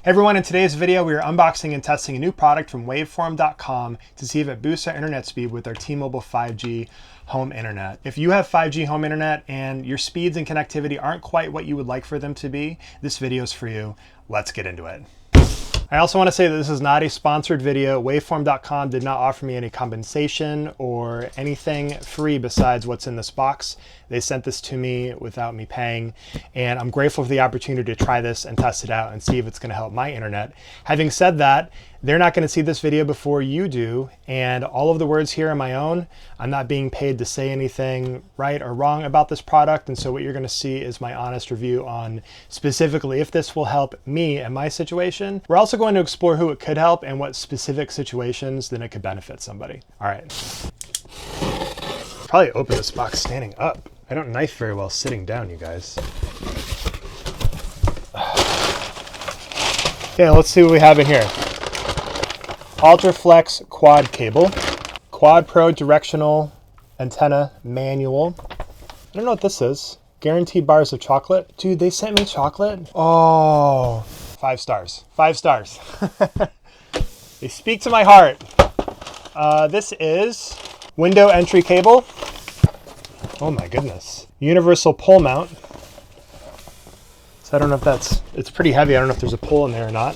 Hey everyone, in today's video we are unboxing and testing a new product from Waveform.com to see if it boosts our internet speed with our T-Mobile 5G home internet. If you have 5G home internet and your speeds and connectivity aren't quite what you would like for them to be, this video is for you. Let's get into it. I also want to say that this is not a sponsored video. Waveform.com did not offer me any compensation or anything free besides what's in this box. They sent this to me without me paying, and I'm grateful for the opportunity to try this and test it out and see if it's going to help my internet. Having said that, they're not going to see this video before you do, and all of the words here are my own. I'm not being paid to say anything right or wrong about this product, and so what you're going to see is my honest review on specifically if this will help me and my situation. We're also going to explore who it could help and what specific situations then it could benefit somebody. All right. Probably open this box standing up. I don't knife very well sitting down, you guys. Okay, let's see what we have in here. Ultraflex quad cable, Quadpro directional antenna manual. I don't know what this is. Guaranteed bars of chocolate. Dude, they sent me chocolate? Oh, 5 stars. 5 stars. They speak to my heart. This is window entry cable. Oh my goodness. Universal pole mount. So I don't know if it's pretty heavy. I don't know if there's a pole in there or not.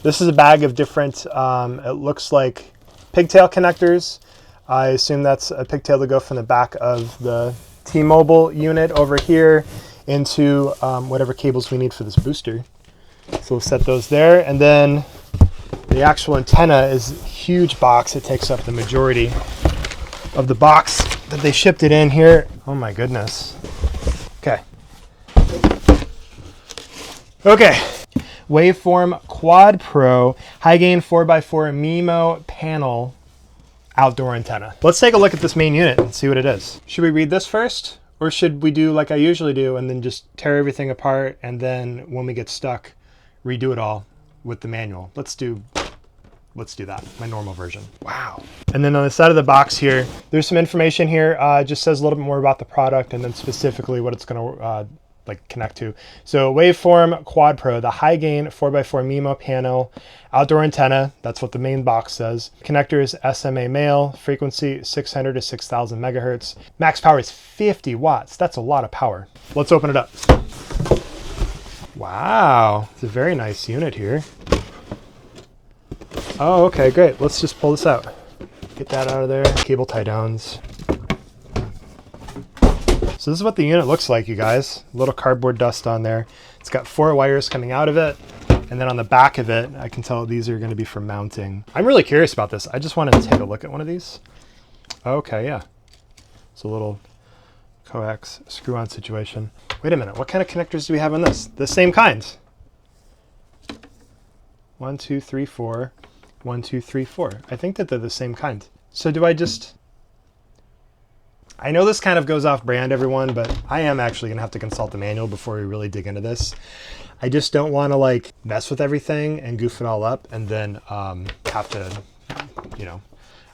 This is a bag of different, it looks like pigtail connectors. I assume that's a pigtail to go from the back of the T-Mobile unit over here into whatever cables we need for this booster. So we'll set those there. And then the actual antenna is a huge box. It takes up the majority of the box that they shipped it in here. Oh my goodness. Okay. Okay. Waveform Quadpro high gain 4x4 MIMO panel outdoor antenna. Let's take a look at this main unit and see what it is. Should we read this first? Or should we do like I usually do and then just tear everything apart and then when we get stuck, redo it all with the manual? Let's do that, my normal version. Wow. And then on the side of the box here, there's some information here. It just says a little bit more about the product and then specifically what it's gonna connect to. So Waveform Quadpro, the high gain 4x4 MIMO panel outdoor antenna. That's what the main box says. Connector is SMA male, frequency 600 to 6000 megahertz. Max power is 50 watts. That's a lot of power. Let's open it up. Wow, it's a very nice unit here. Oh, okay, great. Let's just pull this out. Get that out of there. Cable tie downs. So this is what the unit looks like, you guys. A little cardboard dust on there. It's got 4 wires coming out of it. And then on the back of it, I can tell these are going to be for mounting. I'm really curious about this. I just wanted to take a look at one of these. Okay, yeah. It's a little coax screw-on situation. Wait a minute. What kind of connectors do we have on this? The same kind. 1, 2, 3, 4. 1, 2, 3, 4. I think that they're the same kind. So do I just... I know this kind of goes off brand, everyone, but I am actually going to have to consult the manual before we really dig into this. I just don't want to like mess with everything and goof it all up and then have to, you know,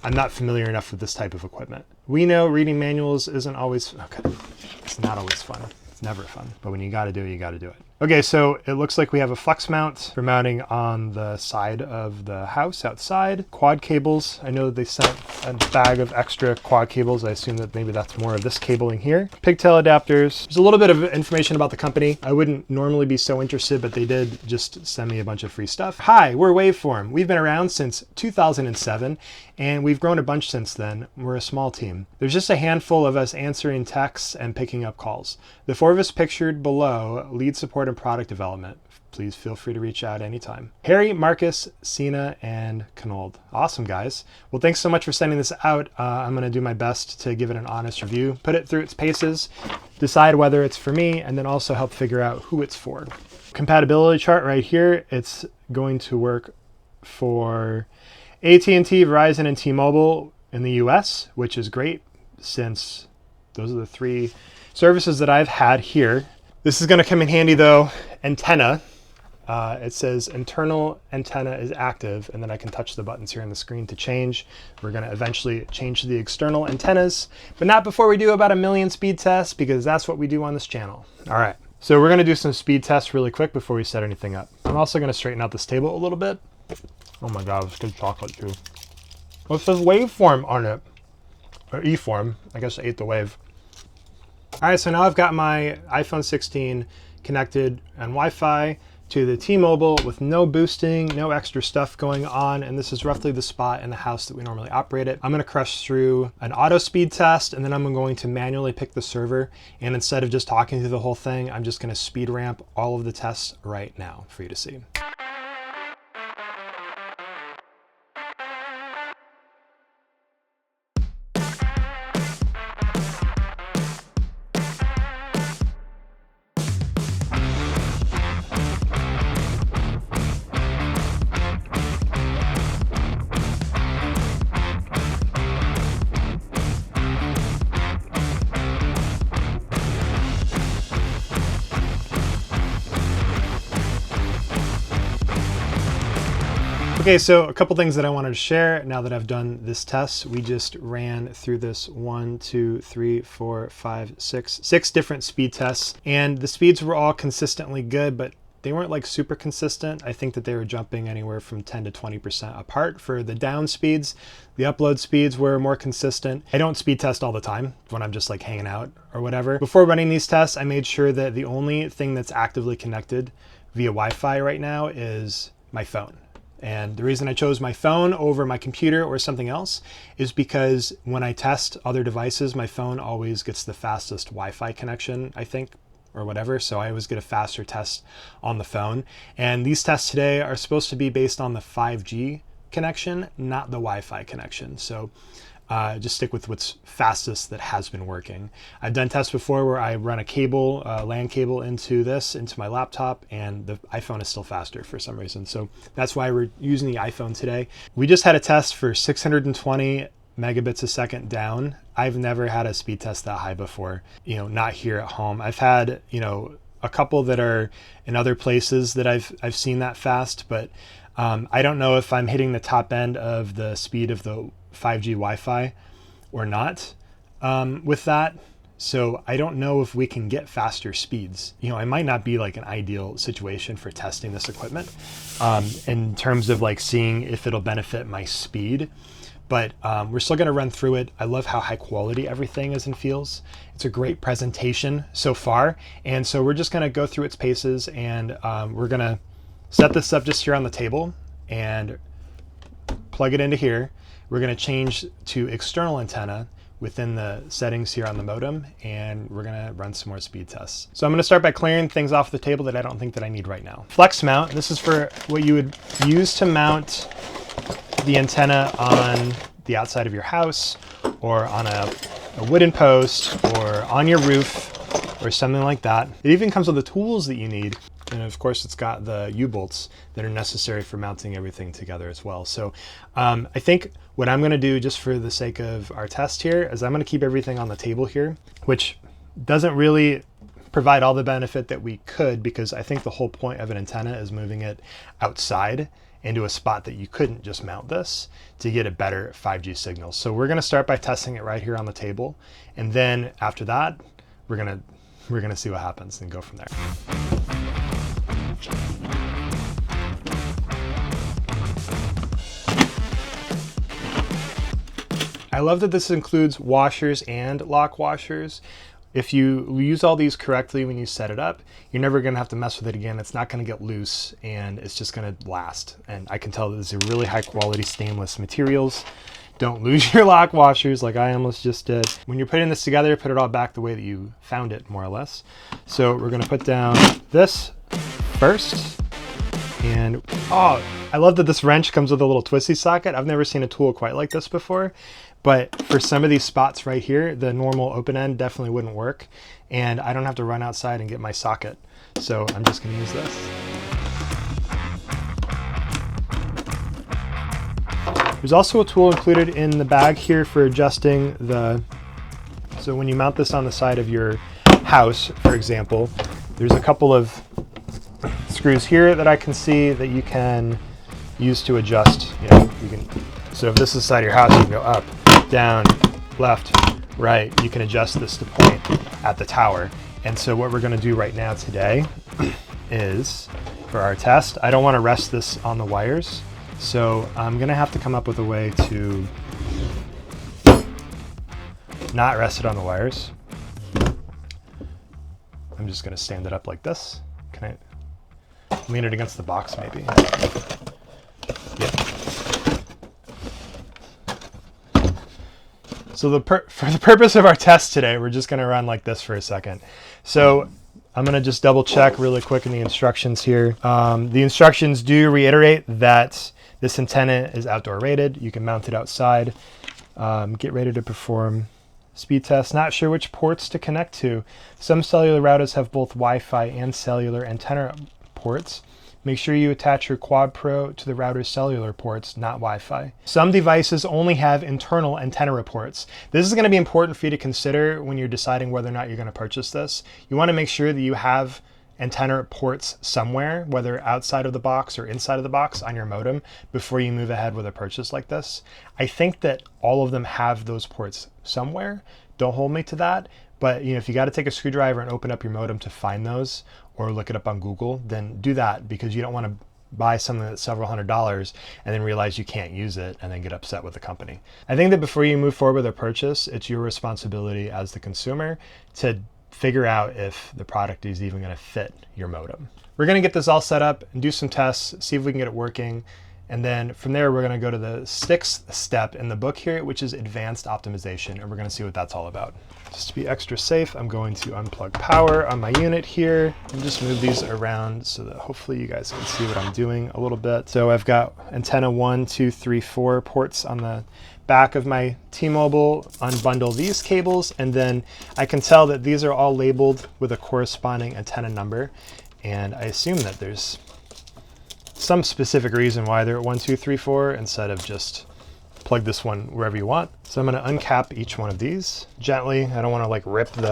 I'm not familiar enough with this type of equipment. We know reading manuals isn't always, okay, it's not always fun. It's never fun, but when you got to do it, you got to do it. Okay, so it looks like we have a flex mount for mounting on the side of the house outside. Quad cables. I know that they sent a bag of extra quad cables. I assume that maybe that's more of this cabling here. Pigtail adapters. There's a little bit of information about the company. I wouldn't normally be so interested, but they did just send me a bunch of free stuff. Hi, we're Waveform. We've been around since 2007, and we've grown a bunch since then. We're a small team. There's just a handful of us answering texts and picking up calls. The 4 of us pictured below lead support and product development. Please feel free to reach out anytime. Harry, Marcus, Sina, and Knold. Awesome, guys. Well, thanks so much for sending this out. I'm going to do my best to give it an honest review, put it through its paces, decide whether it's for me, and then also help figure out who it's for. Compatibility chart right here. It's going to work for AT&T, Verizon, and T-Mobile in the US, which is great since those are the 3 services that I've had here. This is going to come in handy though. Antenna. It says internal antenna is active, and then I can touch the buttons here on the screen to change. We're going to eventually change the external antennas, but not before we do about 1 million speed tests, because that's what we do on this channel. All right. So we're gonna do some speed tests really quick before we set anything up. I'm also gonna straighten out this table a little bit. Oh my God, it's good chocolate too. Well, it says Waveform on it, or E-form. I guess I ate the wave. All right, so now I've got my iPhone 16 connected on Wi-Fi to the T-Mobile with no boosting, no extra stuff going on, and this is roughly the spot in the house that we normally operate it. I'm gonna crush through an auto speed test, and then I'm going to manually pick the server, and instead of just talking through the whole thing, I'm just gonna speed ramp all of the tests right now for you to see. Okay, so a couple things that I wanted to share now that I've done this test. We just ran through this 1, 2, 3, 4, 5, 6 different speed tests, and the speeds were all consistently good, but they weren't like super consistent. I think that they were jumping anywhere from 10 to 20% apart for the down speeds. The upload speeds were more consistent. I don't speed test all the time when I'm just like hanging out or whatever. Before running these tests, I made sure that the only thing that's actively connected via Wi-Fi right now is my phone. And the reason I chose my phone over my computer or something else is because when I test other devices, my phone always gets the fastest Wi-Fi connection, I think, or whatever. So I always get a faster test on the phone. And these tests today are supposed to be based on the 5G connection, not the Wi-Fi connection. So just stick with what's fastest that has been working. I've done tests before where I run a cable, LAN cable into my laptop, and the iPhone is still faster for some reason. So that's why we're using the iPhone today. We just had a test for 620 megabits a second down. I've never had a speed test that high before, not here at home. I've had, a couple that are in other places that I've seen that fast, but I don't know if I'm hitting the top end of the speed of the 5G Wi-Fi or not with that. So I don't know if we can get faster speeds. It might not be like an ideal situation for testing this equipment in terms of like seeing if it'll benefit my speed. But we're still going to run through it. I love how high quality everything is and feels. It's a great presentation so far. And so we're just going to go through its paces, and we're going to set this up just here on the table and plug it into here. We're going to change to external antenna within the settings here on the modem, and we're going to run some more speed tests. So I'm going to start by clearing things off the table that I don't think that I need right now. Flex mount. This is for what you would use to mount the antenna on the outside of your house, or on a wooden post, or on your roof, or something like that. It even comes with the tools that you need. And of course, it's got the U-bolts that are necessary for mounting everything together as well. So I think what I'm going to do, just for the sake of our test here, is I'm going to keep everything on the table here, which doesn't really provide all the benefit that we could, because I think the whole point of an antenna is moving it outside into a spot that you couldn't just mount this to get a better 5G signal. So we're going to start by testing it right here on the table, and then after that, we're going to see what happens and go from there. I love that this includes washers and lock washers. If you use all these correctly when you set it up, you're never going to have to mess with it again. It's not going to get loose, and it's just going to last. And I can tell that these are really high quality stainless materials. Don't lose your lock washers like I almost just did. When you're putting this together, put it all back the way that you found it, more or less. So we're going to put down this first. And oh, I love that this wrench comes with a little twisty socket. I've never seen a tool quite like this before. But for some of these spots right here, the normal open end definitely wouldn't work. And I don't have to run outside and get my socket. So I'm just going to use this. There's also a tool included in the bag here for adjusting so when you mount this on the side of your house, for example, there's a couple of screws here that I can see that you can use to adjust. So if this is the side of your house, you can go up, down, left, right. You can adjust this to point at the tower, And so what we're going to do right now today is, for our test, I don't want to rest this on the wires. So I'm going to have to come up with a way to not rest it on the wires. I'm just going to stand it up like this. Can I lean it against the box maybe? Yeah. So for the purpose of our test today, we're just going to run like this for a second. So I'm going to just double check really quick in the instructions here. The instructions do reiterate that this antenna is outdoor rated. You can mount it outside. Get ready to perform speed test. Not sure which ports to connect to. Some cellular routers have both Wi-Fi and cellular antenna ports. Make sure you attach your Quadpro to the router's cellular ports, not Wi-Fi. Some devices only have internal antenna ports. This is going to be important for you to consider when you're deciding whether or not you're going to purchase this. You want to make sure that you have antenna ports somewhere, whether outside of the box or inside of the box on your modem, before you move ahead with a purchase like this. I think that all of them have those ports somewhere. Don't hold me to that. But if you got to take a screwdriver and open up your modem to find those, or look it up on Google, then do that, because you don't want to buy something that's several $100s and then realize you can't use it and then get upset with the company. I think that before you move forward with a purchase, it's your responsibility as the consumer to figure out if the product is even going to fit your modem. We're going to get this all set up and do some tests, see if we can get it working. And then from there, we're going to go to the 6th step in the book here, which is advanced optimization. And we're going to see what that's all about. Just to be extra safe, I'm going to unplug power on my unit here and just move these around so that hopefully you guys can see what I'm doing a little bit. So I've got antenna 1, 2, 3, 4 ports on the back of my T-Mobile. Unbundle these cables, and then I can tell that these are all labeled with a corresponding antenna number. And I assume that there's some specific reason why they're at 1, 2, 3, 4 instead of just plug this one wherever you want. So I'm going to uncap each one of these gently. I don't want to like rip the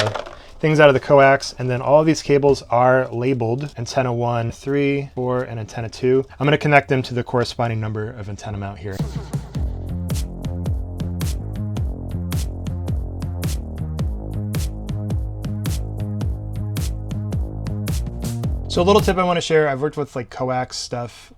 things out of the coax. And then all of these cables are labeled antenna 1, 3, 4, and antenna 2. I'm going to connect them to the corresponding number of antenna mount here. So a little tip I want to share, I've worked with like coax stuff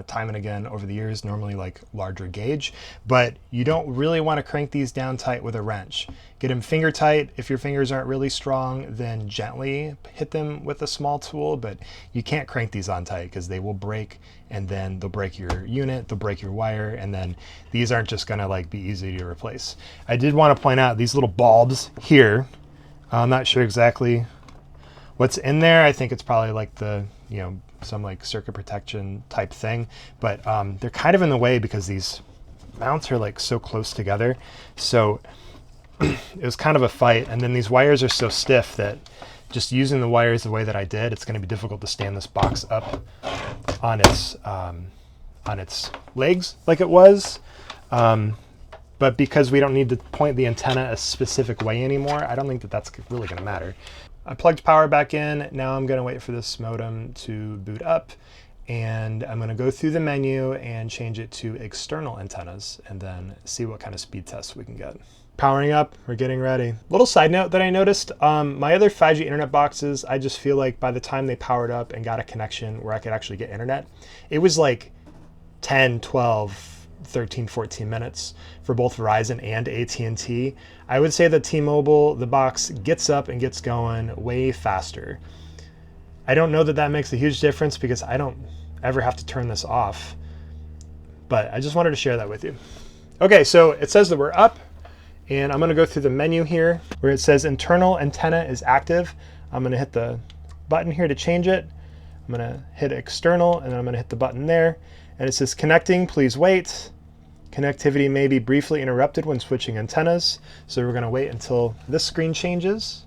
time and again over the years, normally like larger gauge, but you don't really want to crank these down tight with a wrench. Get them finger tight. If your fingers aren't really strong, then gently hit them with a small tool, but you can't crank these on tight because they will break, and then they'll break your unit, they'll break your wire, and then these aren't just gonna like be easy to replace. I did want to point out these little bulbs here. I'm not sure exactly what's in there. I think it's probably like the, some like circuit protection type thing, but they're kind of in the way because these mounts are like so close together. So it was kind of a fight. And then these wires are so stiff that just using the wires the way that I did, it's going to be difficult to stand this box up on its legs like it was. But because we don't need to point the antenna a specific way anymore, I don't think that that's really going to matter. I plugged power back in. Now I'm going to wait for this modem to boot up, and I'm going to go through the menu and change it to external antennas and then see what kind of speed tests we can get. Powering up, we're getting ready. Little side note that I noticed, my other 5G internet boxes, I just feel like by the time they powered up and got a connection where I could actually get internet, it was like 10, 12, 13, 14 minutes for both Verizon and AT&T. I would say that T-Mobile, the box gets up and gets going way faster. I don't know that that makes a huge difference because I don't ever have to turn this off, but I just wanted to share that with you. Okay, so it says that we're up, and I'm going to go through the menu here where it says internal antenna is active. I'm going to hit the button here to change it. I'm going to hit external, and then I'm going to hit the button there. And it says connecting, please wait. Connectivity may be briefly interrupted when switching antennas. So we're going to wait until this screen changes.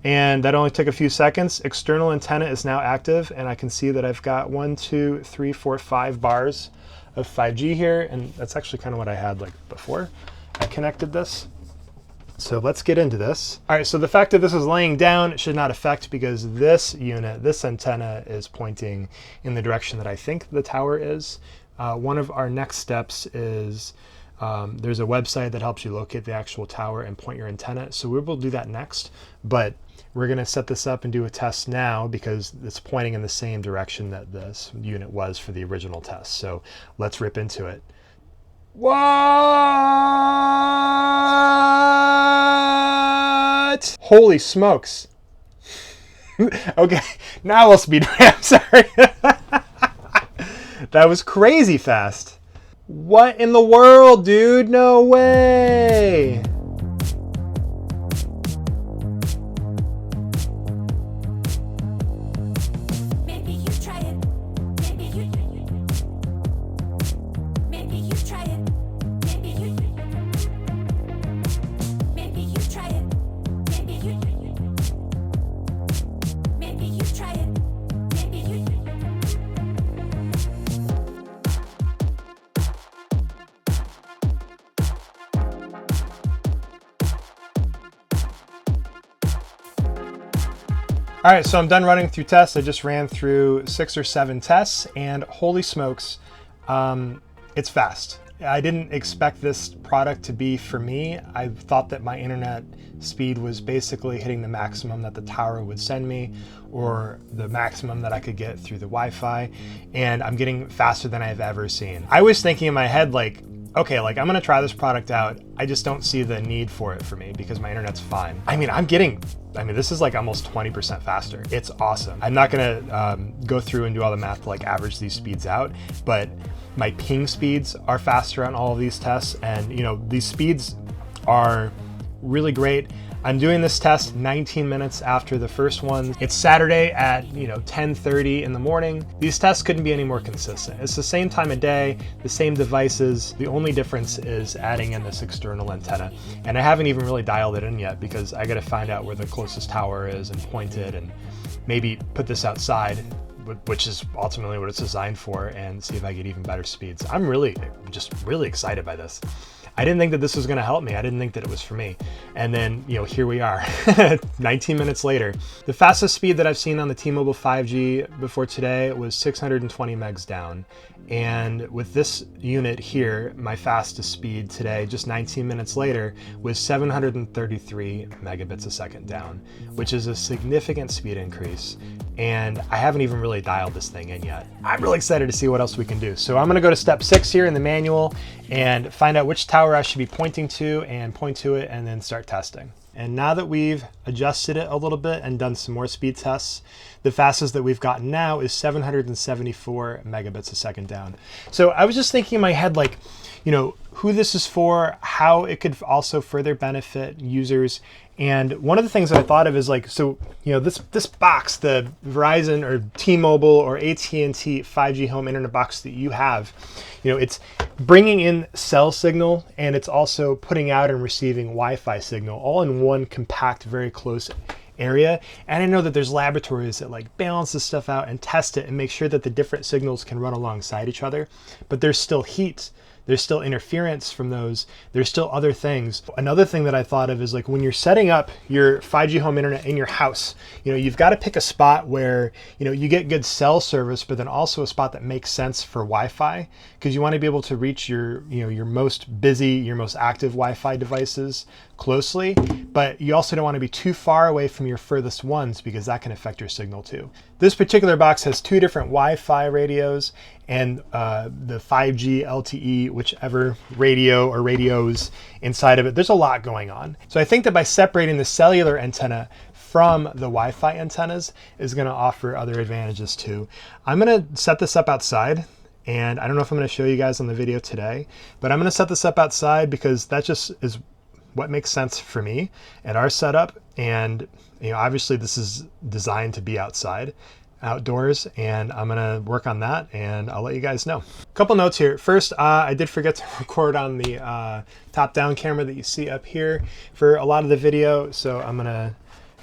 And that only took a few seconds. External antenna is now active, and I can see that I've got 1, 2, 3, 4, 5 bars of 5G here. And that's actually kind of what I had like before I connected this. So let's get into this. All right, so the fact that this is laying down should not affect because this unit, this antenna is pointing in the direction that I think the tower is. One of our next steps is There's a website that helps you locate the actual tower and point your antenna. So we will do that next, but we're going to set this up and do a test now because it's pointing in the same direction that this unit was for the original test. So let's rip into it. What? Holy smokes. Okay, now we'll speed ramp, sorry. That was crazy fast. What in the world, dude? No way. Maybe you try it. Maybe you try it. Maybe you try it. Maybe you try it. Maybe you. All right, so I'm done running through tests. I just ran through 6 or 7 tests, and holy smokes, it's fast. I didn't expect this product to be for me. I thought that my internet speed was basically hitting the maximum that the tower would send me, or the maximum that I could get through the Wi-Fi, and I'm getting faster than I've ever seen. I was thinking in my head, like, okay, like I'm gonna try this product out. I just don't see the need for it for me because my internet's fine. I mean, this is like almost 20% faster. It's awesome. I'm not gonna go through and do all the math to like average these speeds out, but my ping speeds are faster on all of these tests. And you know, these speeds are really great. I'm doing this test 19 minutes after the first one. It's Saturday at 10:30 in the morning. These tests couldn't be any more consistent. It's the same time of day, the same devices. The only difference is adding in this external antenna. And I haven't even really dialed it in yet because I gotta find out where the closest tower is and point it and maybe put this outside, which is ultimately what it's designed for, and see if I get even better speeds. I'm just really excited by this. I didn't think that this was gonna help me. I didn't think that it was for me. And then, here we are, 19 minutes later. The fastest speed that I've seen on the T-Mobile 5G before today was 620 megs down. And with this unit here, my fastest speed today, just 19 minutes later, was 733 megabits a second down, which is a significant speed increase. And I haven't even really dialed this thing in yet. I'm really excited to see what else we can do. So I'm gonna go to step 6 here in the manual and find out which tower I should be pointing to and point to it and then start testing. And now that we've adjusted it a little bit and done some more speed tests, the fastest that we've gotten now is 774 megabits a second down. So I was just thinking in my head, like, who this is for, how it could also further benefit users. And one of the things that I thought of is like, so, this box, the Verizon or T-Mobile or AT&T 5G home internet box that you have, it's bringing in cell signal and it's also putting out and receiving Wi-Fi signal all in one compact, very close area. And I know that there's laboratories that like balance this stuff out and test it and make sure that the different signals can run alongside each other, but there's still heat. There's still interference from those. There's still other things. Another thing that I thought of is like when you're setting up your 5G home internet in your house, you've got to pick a spot where, you get good cell service, but then also a spot that makes sense for Wi-Fi, because you want to be able to reach your most busy, your most active Wi-Fi devices closely, but you also don't want to be too far away from your furthest ones because that can affect your signal too. This particular box has 2 different Wi-Fi radios and the 5G LTE, whichever radio or radios inside of it. There's a lot going on. So I think that by separating the cellular antenna from the Wi-Fi antennas is going to offer other advantages too. I'm going to set this up outside. And I don't know if I'm going to show you guys on the video today, but I'm going to set this up outside because that just is what makes sense for me and our setup. And obviously this is designed to be outdoors, and I'm gonna work on that and I'll let you guys know. A couple notes here. First, I did forget to record on the top-down camera that you see up here for a lot of the video, so I'm gonna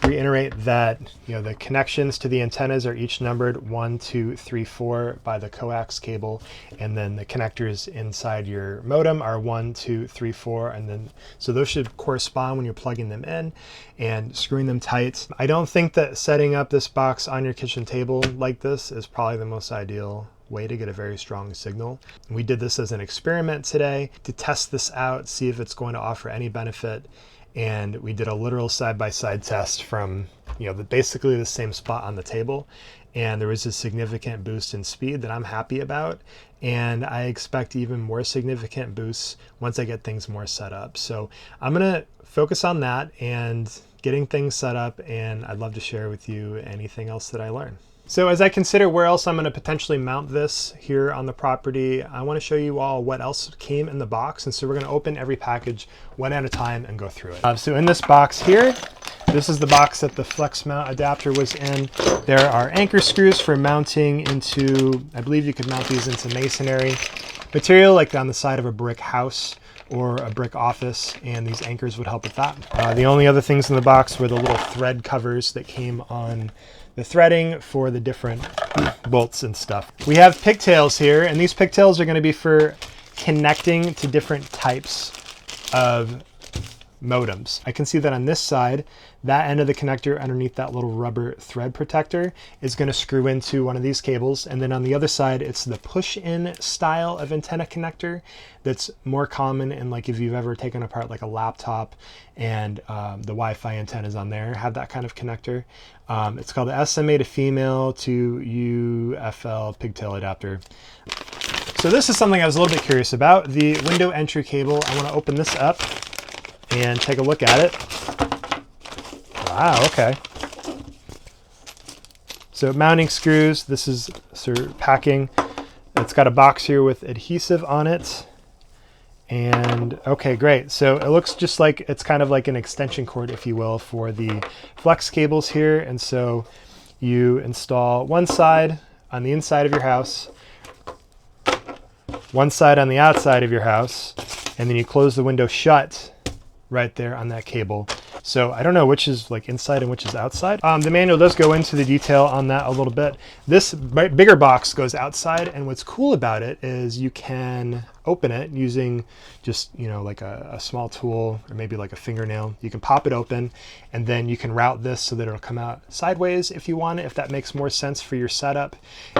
reiterate that the connections to the antennas are each numbered 1, 2, 3, 4 by the coax cable, and then the connectors inside your modem are 1, 2, 3, 4, and then so those should correspond when you're plugging them in and screwing them tight. I don't think that setting up this box on your kitchen table like this is probably the most ideal way to get a very strong signal. And we did this as an experiment today to test this out, see if it's going to offer any benefit. And we did a literal side-by-side test from, basically the same spot on the table. And there was a significant boost in speed that I'm happy about. And I expect even more significant boosts once I get things more set up. So I'm gonna focus on that and getting things set up, and I'd love to share with you anything else that I learn. So as I consider where else I'm going to potentially mount this here on the property, I want to show you all what else came in the box. And so we're going to open every package one at a time and go through it. So in this box here, this is the box that the flex mount adapter was in. There are anchor screws for mounting into, I believe you could mount these into masonry material, like on the side of a brick house or a brick office, and these anchors would help with that. The only other things in the box were the little thread covers that came on the threading for the different bolts and stuff. We have pigtails here, and these pigtails are going to be for connecting to different types of modems. I can see that on this side, that end of the connector underneath that little rubber thread protector is going to screw into one of these cables. And then on the other side, it's the push-in style of antenna connector that's more common in, like, if you've ever taken apart like a laptop and the Wi-Fi antennas on there have that kind of connector. It's called the SMA to female to UFL pigtail adapter. So this is something I was a little bit curious about. The window entry cable, I want to open this up and take a look at it. Wow, okay. So mounting screws, this is sort of packing. It's got a box here with adhesive on it. And okay, great. So it looks just like it's kind of like an extension cord, if you will, for the flex cables here. And so you install one side on the inside of your house, one side on the outside of your house, and then you close the window shut right there on that cable. So I don't know which is like inside and which is outside. The manual does go into the detail on that a little bit. This bigger box goes outside, and what's cool about it is you can open it using just, like a small tool or maybe like a fingernail. You can pop it open, and then you can route this so that it'll come out sideways if you want it, if that makes more sense for your setup.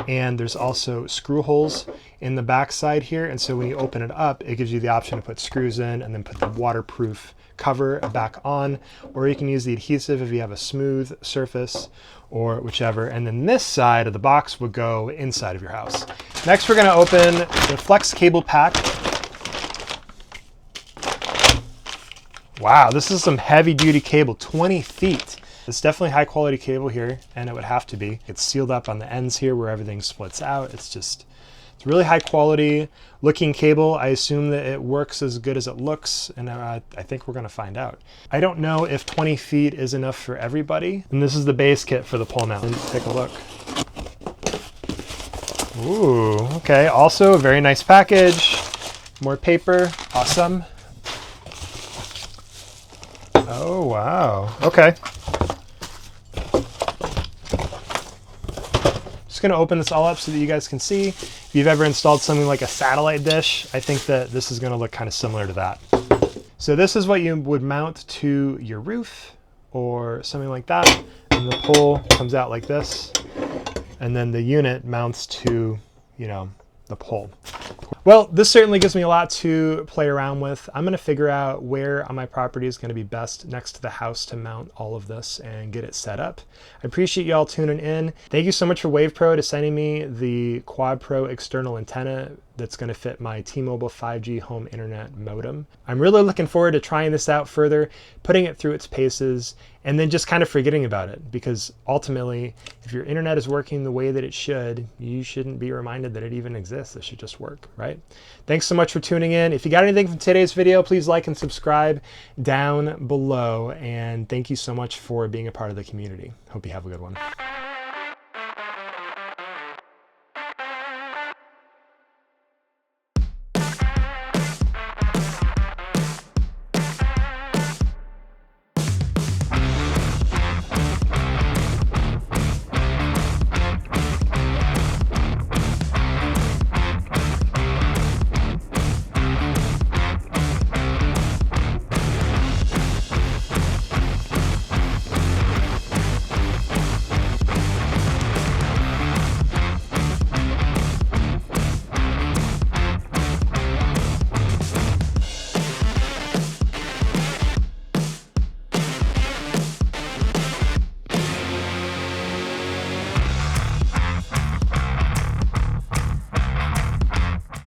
And there's also screw holes in the back side here, and so when you open it up, it gives you the option to put screws in and then put the waterproof cover back on, or you can use the adhesive if you have a smooth surface or whichever. And then this side of the box would go inside of your house. Next, we're going to open the flex cable pack. Wow, this is some heavy duty cable, 20 feet. It's definitely high quality cable here, and it would have to be. It's sealed up on the ends here where everything splits out. It's really high quality looking cable. I assume that it works as good as it looks, and I think we're going to find out. I don't know if 20 feet is enough for everybody. And this is the base kit for the pole mount. Take a look. Ooh, okay. Also a very nice package. More paper. Awesome. Oh, wow. Okay. Going to open this all up so that you guys can see. If you've ever installed something like a satellite dish, I think that this is going to look kind of similar to that. So this is what you would mount to your roof or something like that, and the pole comes out like this, and then the unit mounts to, the pole. Well, this certainly gives me a lot to play around with. I'm going to figure out where on my property is going to be best next to the house to mount all of this and get it set up. I appreciate y'all tuning in. Thank you so much for Wavepro to sending me the Quadpro external antenna that's going to fit my T-Mobile 5G home internet modem. I'm really looking forward to trying this out further, putting it through its paces, and then just kind of forgetting about it, because ultimately, if your internet is working the way that it should, you shouldn't be reminded that it even exists. It should just work, right? Thanks so much for tuning in. If you got anything from today's video, please like and subscribe down below. And thank you so much for being a part of the community. Hope you have a good one.